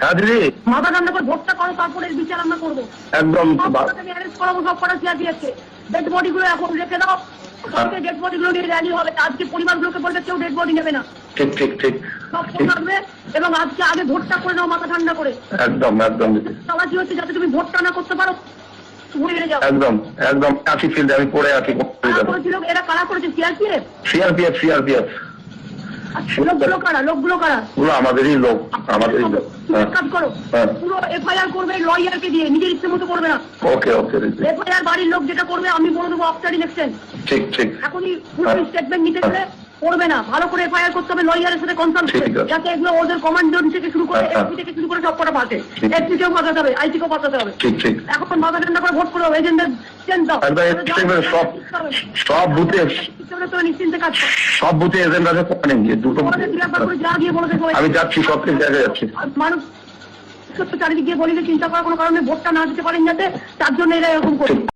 হ্যাঁ দিদি, মাথা ঠান্ডা করে ভোটটা করো, তারপরে এর বিচার আমরা করবো। একদম আমি অ্যারেস্ট করাবো, সব কটা শেয়ার দিয়েছে। ডেড বডি গুলো এখন রেখে দাও, ডেড বডি গুলো নিয়ে র্যালি হবে। আজকে পরিবারগুলোকে বলবে কেউ ডেড বডি নেবে না, ঠিক ঠিক ঠিক সব থাকবে। এবং আজকে আগে ভোটটা করে নাও মাথা ঠান্ডা করে। একদম একদম সবাই হচ্ছে যাতে তুমি ভোটটা না করতে পারো, একদম একদম আছি ফিল্ডে, আমি পড়ে আছি। এরা কারা করেছে? CRPF, CRPF CRPF. লোকগুলো কারা? লোকগুলো কারা? পুরো আমাদেরই লোক, আমাদেরই লোক। কাজ করো, পুরো এফআইআর করবে লয়ারকে দিয়ে, নিজের ইচ্ছে মতো করবে না। ওকে ওকে এফআইআর বাড়ির লোক যেটা করবে আমি বলে দেবো আফটার ইলেকশন। ঠিক ঠিক এখনই ফুল স্টেটমেন্ট নিতে গেলে করবে না, ভালো করে এফআইআর করতে হবে লয়ারের সাথে কনসাল্ট করে, যাতে এগুলো ওদের কমান্ডার থেকে শুরু করে এসপি থেকে শুরু করে সব কটা পাঠে, এসপি কেও পাঠাতে হবে, আইসি কেও পাঠাতে হবে। ঠিক ঠিক এখন মাথা ঠান্ডা করে ভোট করে হবে, এজেন্ডার চেঞ্জ দাও। সব বুথে নিশ্চিন্তে কাজ করো, সব বুথে এজেন্ট আছে, দুটো যা গিয়ে বলে দেবো আমি যাচ্ছি, সব জায়গায় যাচ্ছি। মানুষ চারিদিকে গিয়ে বলি চিন্তা করার কোনো কারণে ভোটটা না দিতে পারেন যাতে, তার জন্য এরা এরকম করছে।